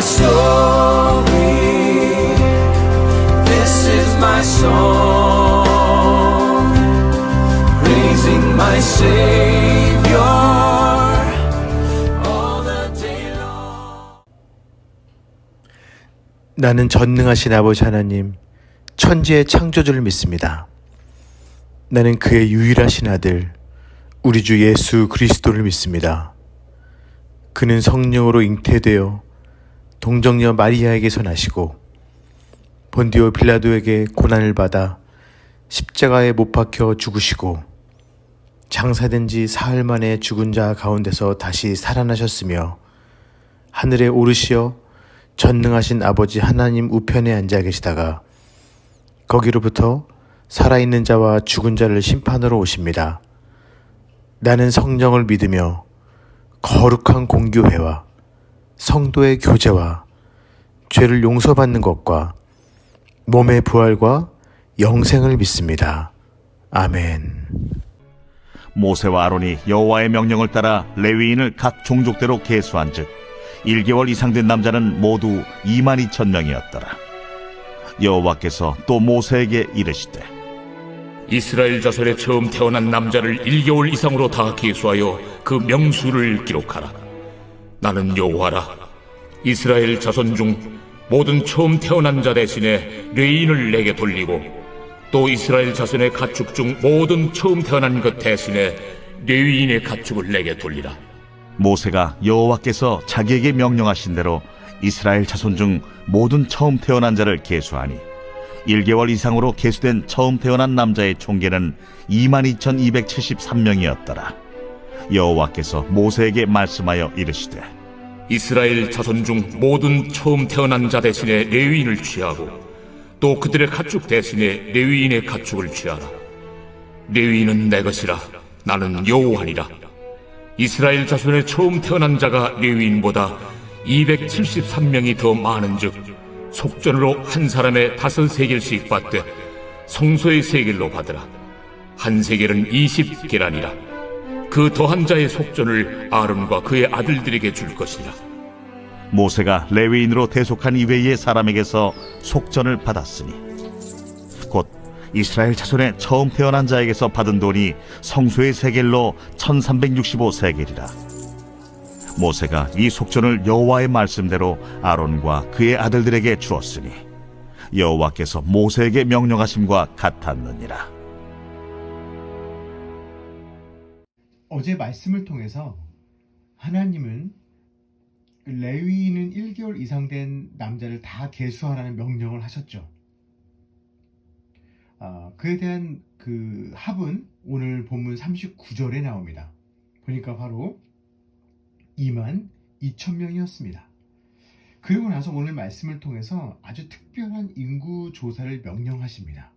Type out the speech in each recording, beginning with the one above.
story. This is my song, praising my Savior all the day long. 나는 전능하신 아버지 하나님, 천지의 창조주를 믿습니다. 나는 그의 유일하신 아들, 우리 주 예수 그리스도를 믿습니다. 그는 성령으로 잉태되어 동정녀 마리아에게서 나시고 본디오 빌라도에게 고난을 받아 십자가에 못 박혀 죽으시고 장사된 지 사흘 만에 죽은 자 가운데서 다시 살아나셨으며 하늘에 오르시어 전능하신 아버지 하나님 우편에 앉아 계시다가 거기로부터 살아있는 자와 죽은 자를 심판하러 오십니다. 나는 성령을 믿으며 거룩한 공교회와 성도의 교제와 죄를 용서받는 것과 몸의 부활과 영생을 믿습니다. 아멘. 모세와 아론이 여호와의 명령을 따라 레위인을 각 종족대로 계수한즉 1개월 이상 된 남자는 모두 22,000명이었더라. 여호와께서 또 모세에게 이르시되 이스라엘 자손에 처음 태어난 남자를 1개월 이상으로 다 계수하여 그 명수를 기록하라. 나는 여호와라. 이스라엘 자손 중 모든 처음 태어난 자 대신에 레위인을 내게 돌리고 또 이스라엘 자손의 가축 중 모든 처음 태어난 것 대신에 레위인의 가축을 내게 돌리라. 모세가 여호와께서 자기에게 명령하신 대로 이스라엘 자손 중 모든 처음 태어난 자를 계수하니 1개월 이상으로 계수된 처음 태어난 남자의 총계는 22,273명이었더라. 여호와께서 모세에게 말씀하여 이르시되 이스라엘 자손 중 모든 처음 태어난 자 대신에 레위인을 취하고 또 그들의 가축 대신에 레위인의 가축을 취하라. 레위인은 내 것이라. 나는 여호와니라. 이스라엘 자손의 처음 태어난 자가 레위인보다 273명이 더 많은즉 속전으로 한 사람의 5세겔씩 받되 성소의 세겔로 받으라. 한 세겔은 20계란이라. 그 더한 자의 속전을 아론과 그의 아들들에게 줄 것이라. 모세가 레위인으로 대속한 이외의 사람에게서 속전을 받았으니 곧 이스라엘 자손의 처음 태어난 자에게서 받은 돈이 성소의 세겔로 1365세겔이라. 모세가 이 속전을 여호와의 말씀대로 아론과 그의 아들들에게 주었으니 여호와께서 모세에게 명령하심과 같았느니라. 어제 말씀을 통해서 하나님은 레위인은 1개월 이상 된 남자를 다 계수하라는 명령을 하셨죠. 그에 대한 그 합은 오늘 본문 39절에 나옵니다. 보니까 바로 22,000명이었습니다. 그리고 나서 오늘 말씀을 통해서 아주 특별한 인구 조사를 명령하십니다.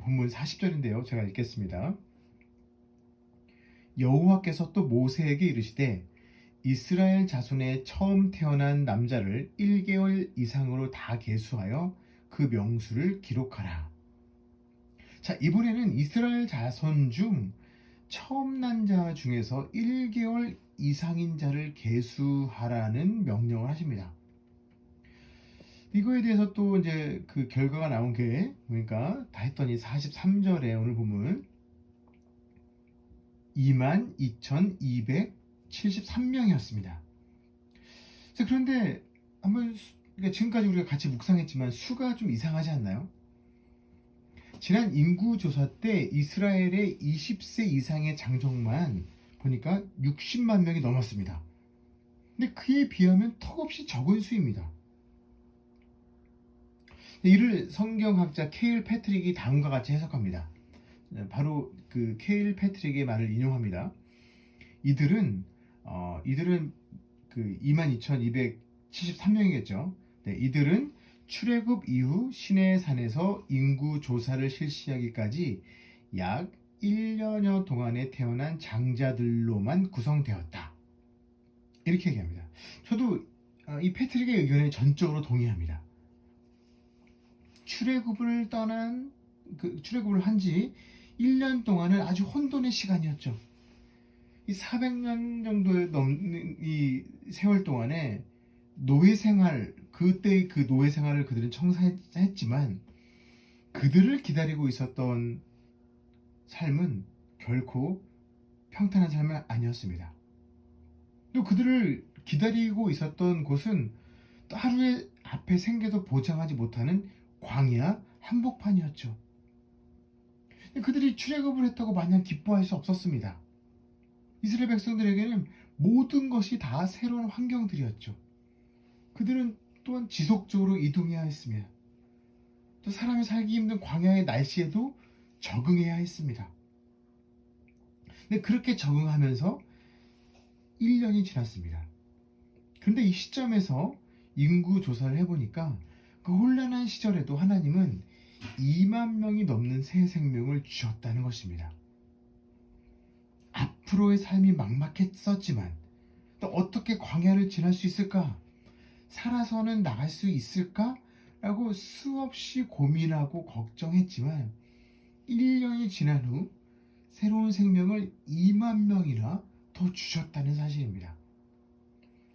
본문 40절인데요. 제가 읽겠습니다. 여호와께서 또 모세에게 이르시되 이스라엘 자손의 처음 태어난 남자를 1개월 이상으로 다 계수하여 그 명수를 기록하라. 자, 이번에는 이스라엘 자손 중 처음 난 자 중에서 1개월 이상인 자를 계수하라는 명령을 하십니다. 이거에 대해서 또 이제 그 결과가 나온 게 그러니까 다 했더니 43절에 오늘 보면 22,273명이었습니다. 그런데 한번 그러니까 지금까지 우리가 같이 묵상했지만 수가 좀 이상하지 않나요? 지난 인구조사 때 이스라엘의 20세 이상의 장정만 보니까 60만 명이 넘었습니다. 근데 그에 비하면 턱없이 적은 수입니다. 이를 성경학자 케일 패트릭이 다음과 같이 해석합니다. 바로 그 케일 패트릭의 말을 인용합니다. 이들은 그 22,273명이겠죠. 네, 이들은 출애굽 이후 시내산에서 인구 조사를 실시하기까지 약 1년여 동안에 태어난 장자들로만 구성되었다. 이렇게 얘기합니다. 저도 이 패트릭의 의견에 전적으로 동의합니다. 출애굽을 한 지 1년 동안은 아주 혼돈의 시간이었죠. 이 400년 정도의 넘는 이 세월 동안에 노예 생활, 그때의 그 노예 생활을 그들은 청사했지만 그들을 기다리고 있었던 삶은 결코 평탄한 삶은 아니었습니다. 또 그들을 기다리고 있었던 곳은 또 하루의 앞에 생계도 보장하지 못하는 광야 한복판이었죠. 그들이 출애굽을 했다고 마냥 기뻐할 수 없었습니다. 이스라엘 백성들에게는 모든 것이 다 새로운 환경들이었죠. 그들은 또한 지속적으로 이동해야 했습니다. 또 사람이 살기 힘든 광야의 날씨에도 적응해야 했습니다. 근데 그렇게 적응하면서 1년이 지났습니다. 그런데 이 시점에서 인구 조사를 해보니까 그 혼란한 시절에도 하나님은 2만 명이 넘는 새 생명을 주셨다는 것입니다. 앞으로의 삶이 막막했었지만 또 어떻게 광야를 지날 수 있을까? 살아서는 나갈 수 있을까? 라고 수없이 고민하고 걱정했지만 1년이 지난 후 새로운 생명을 2만 명이나 더 주셨다는 사실입니다.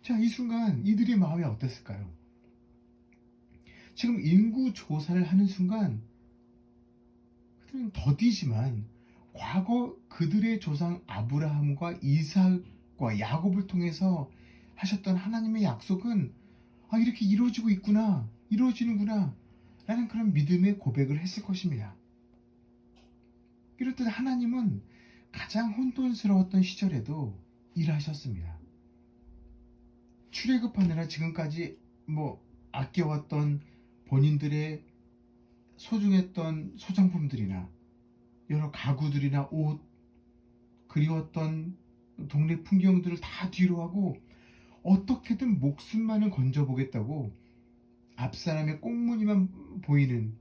자, 이 순간 이들의 마음이 어땠을까요? 지금 인구 조사를 하는 순간 그들은 더디지만 과거 그들의 조상 아브라함과 이삭과 야곱을 통해서 하셨던 하나님의 약속은 이렇게 이루어지고 있구나, 이루어지는구나 라는 그런 믿음의 고백을 했을 것입니다. 이렇듯 하나님은 가장 혼돈스러웠던 시절에도 일하셨습니다. 출애굽하느라 지금까지 아껴왔던 본인들의 소중했던 소장품들이나 여러 가구들이나 옷, 그리웠던 동네 풍경들을 다 뒤로 하고 어떻게든 목숨만을 건져보겠다고 앞사람의 꽁무니만 보이는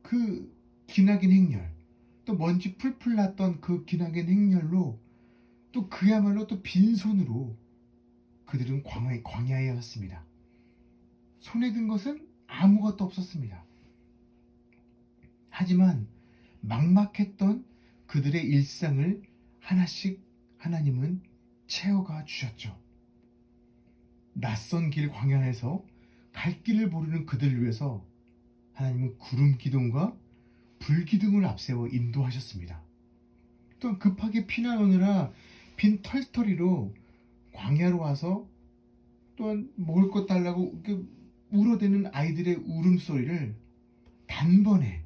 그 기나긴 행렬, 또 먼지 풀풀 났던 그 기나긴 행렬로 또 그야말로 또 빈손으로 그들은 광야에 왔습니다. 손에 든 것은 아무것도 없었습니다. 하지만 막막했던 그들의 일상을 하나씩 하나님은 채워가 주셨죠. 낯선 길 광야에서 갈 길을 모르는 그들을 위해서 하나님은 구름 기둥과 불 기둥을 앞세워 인도하셨습니다. 또 급하게 피난 오느라 빈 털터리로 광야로 와서 또한 먹을 것 달라고 울어대는 아이들의 울음소리를 단번에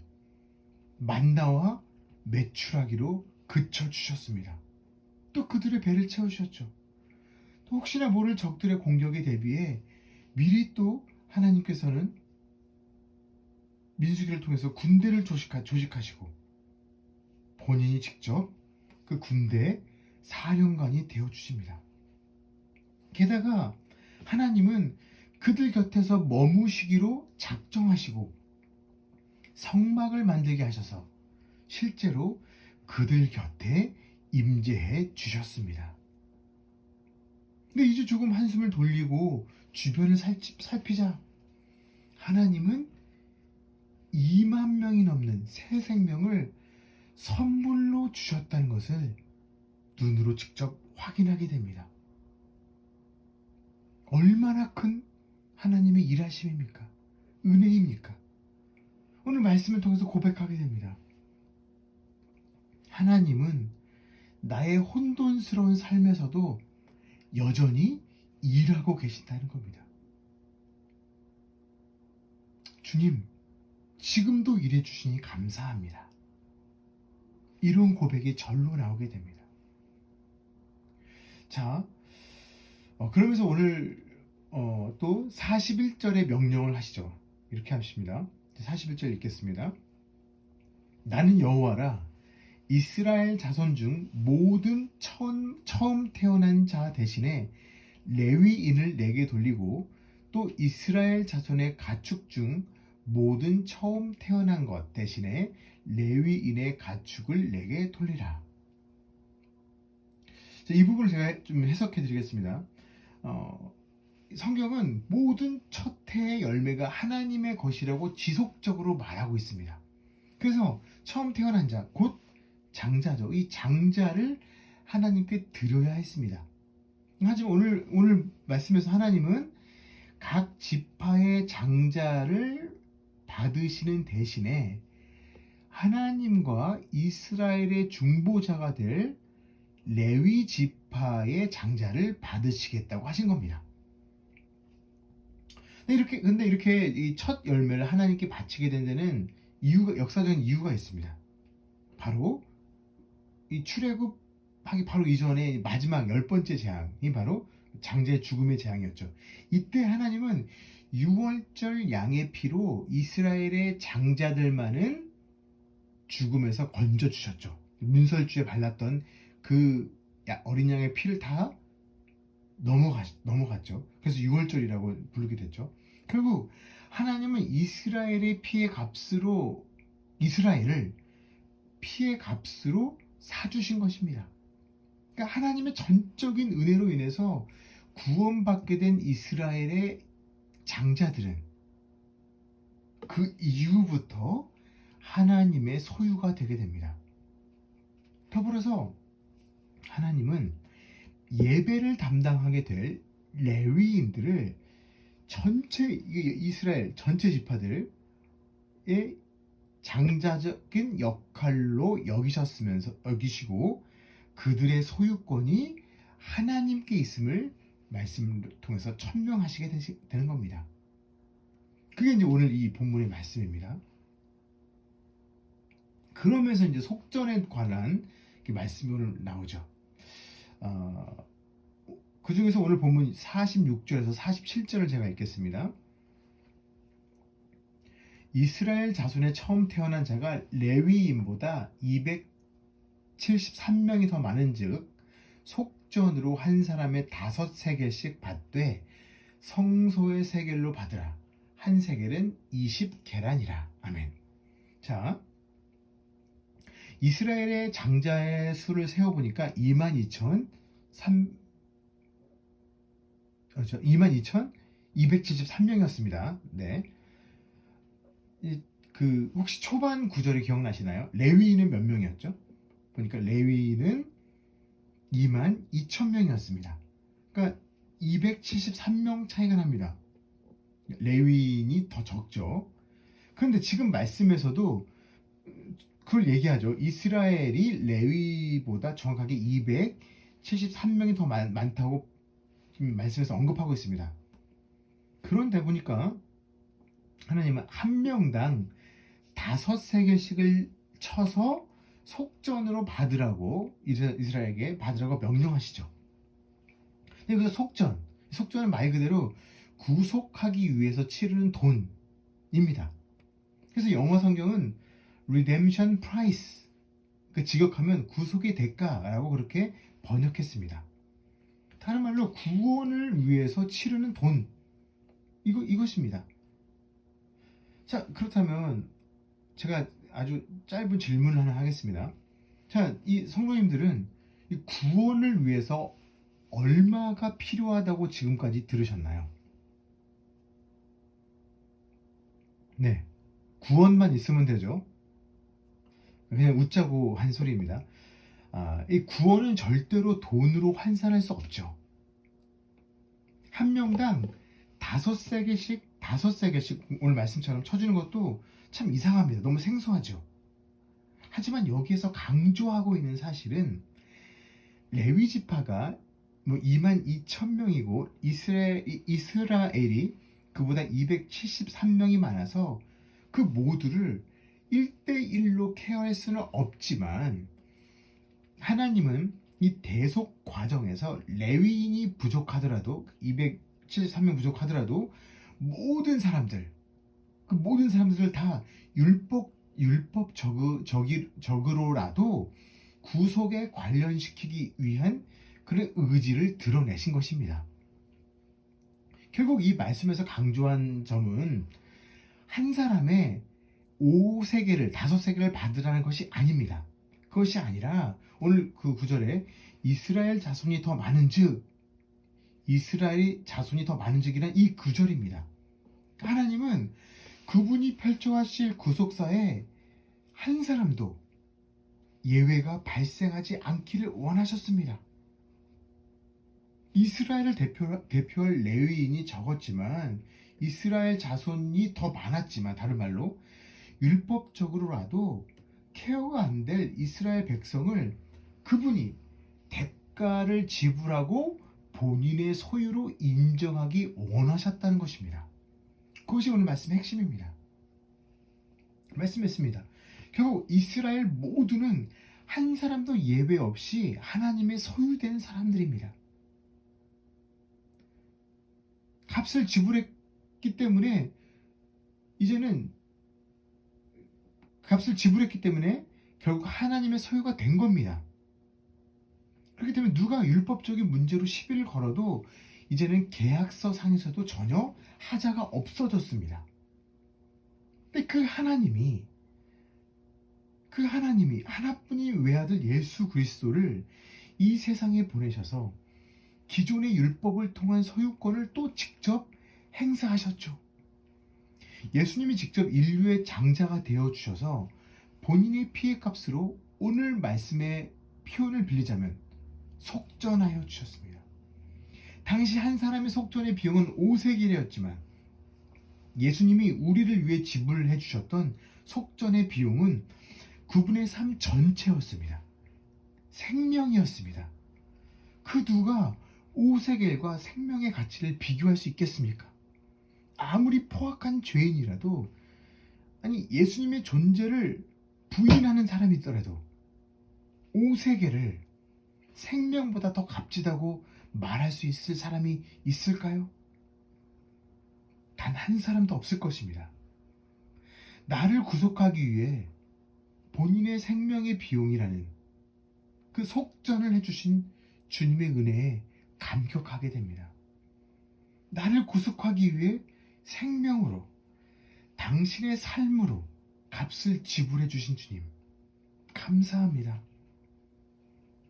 만나와 메추라기로 그쳐주셨습니다. 또 그들의 배를 채우셨죠. 또 혹시나 모를 적들의 공격에 대비해 미리 또 하나님께서는 민수기를 통해서 군대를 조직하시고 본인이 직접 그 군대의 사령관이 되어주십니다. 게다가 하나님은 그들 곁에서 머무시기로 작정하시고 성막을 만들게 하셔서 실제로 그들 곁에 임재해 주셨습니다. 근데 이제 조금 한숨을 돌리고 주변을 살피자 하나님은 2만 명이 넘는 새 생명을 선물로 주셨다는 것을 눈으로 직접 확인하게 됩니다. 얼마나 큰 하나님의 일하심입니까? 은혜입니까? 오늘 말씀을 통해서 고백하게 됩니다. 하나님은 나의 혼돈스러운 삶에서도 여전히 일하고 계신다는 겁니다. 주님, 지금도 일해 주시니 감사합니다. 이런 고백이 절로 나오게 됩니다. 자, 그러면서 오늘 또 41절의 명령을 하시죠. 이렇게 하십니다. 41절 읽겠습니다. 나는 여호와라. 이스라엘 자손 중 모든 처음 태어난 자 대신에 레위인을 내게 돌리고 또 이스라엘 자손의 가축 중 모든 처음 태어난 것 대신에 레위인의 가축을 내게 돌리라. 자, 이 부분을 제가 좀 해석해 드리겠습니다. 성경은 모든 첫 해의 열매가 하나님의 것이라고 지속적으로 말하고 있습니다. 그래서 처음 태어난 자, 곧 장자죠. 이 장자를 하나님께 드려야 했습니다. 하지만 오늘 말씀에서 하나님은 각 지파의 장자를 받으시는 대신에 하나님과 이스라엘의 중보자가 될 레위 지파의 장자를 받으시겠다고 하신 겁니다. 근데 이렇게 이 첫 열매를 하나님께 바치게 된 데는 역사적인 이유가 있습니다. 바로 이 출애굽하기 바로 이전에 마지막 10번째 재앙이 바로 장자의 죽음의 재앙이었죠. 이때 하나님은 유월절 양의 피로 이스라엘의 장자들만은 죽음에서 건져주셨죠. 문설주에 발랐던 그 어린 양의 피를 다 넘어갔죠. 그래서 유월절이라고 부르게 됐죠. 결국 하나님은 이스라엘의 피의 값으로 이스라엘을 피의 값으로 사주신 것입니다. 그러니까 하나님의 전적인 은혜로 인해서 구원받게 된 이스라엘의 장자들은 그 이후부터 하나님의 소유가 되게 됩니다. 더불어서 하나님은 예배를 담당하게 될 레위인들을 이스라엘 전체 지파들의 장자적인 역할로 여기시고 그들의 소유권이 하나님께 있음을 말씀을 통해서 천명하시게 되는 겁니다. 그게 이제 오늘 이 본문의 말씀입니다. 그러면서 이제 속전에 관한 말씀이 오늘 나오죠. 그 중에서 오늘 본문 46절에서 47절을 제가 읽겠습니다. 이스라엘 자손에 처음 태어난 자가 레위인보다 273명이 더 많은즉 속전으로 한 사람의 5세겔씩 받되 성소의 세겔로 받으라. 한 세겔은 20계란이라. 아멘. 자, 이스라엘의 장자의 수를 세어보니까 22,273명이었습니다. 네. 혹시 초반 구절이 기억나시나요? 레위인은 몇 명이었죠? 보니까 레위인은 22,000명이었습니다. 그러니까 273명 차이가 납니다. 레위인이 더 적죠. 그런데 지금 말씀에서도 그걸 얘기하죠. 이스라엘이 레위보다 정확하게 273명이 더 많다고 지금 말씀에서 언급하고 있습니다. 그런데 보니까 하나님은 한 명당 5세겔씩을 쳐서 속전으로 받으라고 이스라엘에게 받으라고 명령하시죠. 여기서 속전은 말 그대로 구속하기 위해서 치르는 돈입니다. 그래서 영어 성경은 redemption price, 그 직역하면 구속의 대가라고 그렇게 번역했습니다. 다른 말로 구원을 위해서 치르는 돈, 이것입니다. 자, 그렇다면 제가 아주 짧은 질문을 하나 하겠습니다. 자, 이 성도님들은 이 구원을 위해서 얼마가 필요하다고 지금까지 들으셨나요? 네, 구원만 있으면 되죠. 그냥 웃자고 한 소리입니다. 이 구원은 절대로 돈으로 환산할 수 없죠. 한 명당 5세겔씩 오늘 말씀처럼 쳐주는 것도 참 이상합니다. 너무 생소하죠. 하지만 여기에서 강조하고 있는 사실은 레위 지파가 22,000명이고 이스라엘이 그보다 273명이 많아서 그 모두를 1대1로 케어할 수는 없지만 하나님은 이 대속 과정에서 레위인이 부족하더라도 273명 부족하더라도 모든 사람들을 다 율법적으로라도 구속에 관련시키기 위한 그런 의지를 드러내신 것입니다. 결국 이 말씀에서 강조한 점은 한 사람의 5세겔을 받으라는 것이 아닙니다. 그것이 아니라 오늘 그 구절에 이스라엘 자손이 더 많은즉 이란 이 구절입니다. 하나님은 그분이 펼쳐하실 구속사에 한 사람도 예외가 발생하지 않기를 원하셨습니다. 이스라엘을 대표할 레위인이 적었지만 이스라엘 자손이 더 많았지만 다른 말로 율법적으로라도 케어가 안 될 이스라엘 백성을 그분이 대가를 지불하고 본인의 소유로 인정하기 원하셨다는 것입니다. 그것이 오늘 말씀의 핵심입니다. 말씀했습니다. 결국 이스라엘 모두는 한 사람도 예외 없이 하나님의 소유된 사람들입니다. 값을 지불했기 때문에 결국 하나님의 소유가 된 겁니다. 그렇기 때문에 누가 율법적인 문제로 시비를 걸어도 이제는 계약서 상에서도 전혀 하자가 없어졌습니다. 근데 그 하나님이 하나뿐인 외아들 예수 그리스도를 이 세상에 보내셔서 기존의 율법을 통한 소유권을 또 직접 행사하셨죠. 예수님이 직접 인류의 장자가 되어주셔서 본인의 피의 값으로 오늘 말씀의 표현을 빌리자면 속전하여 주셨습니다. 당시 한 사람의 속전의 비용은 5세겔이었지만 예수님이 우리를 위해 지불해 주셨던 속전의 비용은 그분의 삶 전체였습니다. 생명이었습니다. 그 누가 5세겔과 생명의 가치를 비교할 수 있겠습니까? 아무리 포악한 죄인이라도 예수님의 존재를 부인하는 사람이 있더라도 5세겔을 생명보다 더 값지다고 말할 수 있을 사람이 있을까요? 단 한 사람도 없을 것입니다. 나를 구속하기 위해 본인의 생명의 비용이라는 그 속전을 해주신 주님의 은혜에 감격하게 됩니다. 나를 구속하기 위해 생명으로 당신의 삶으로 값을 지불해 주신 주님 감사합니다.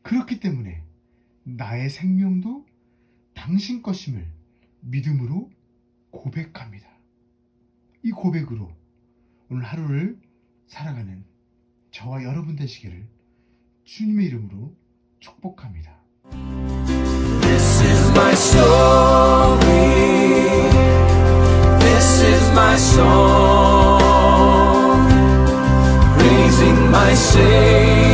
그렇기 때문에 나의 생명도 당신 것임을 믿음으로 고백합니다. 이 고백으로 오늘 하루를 살아가는 저와 여러분 되시기를 주님의 이름으로 축복합니다. This is my story. This is my song. Praising my Savior.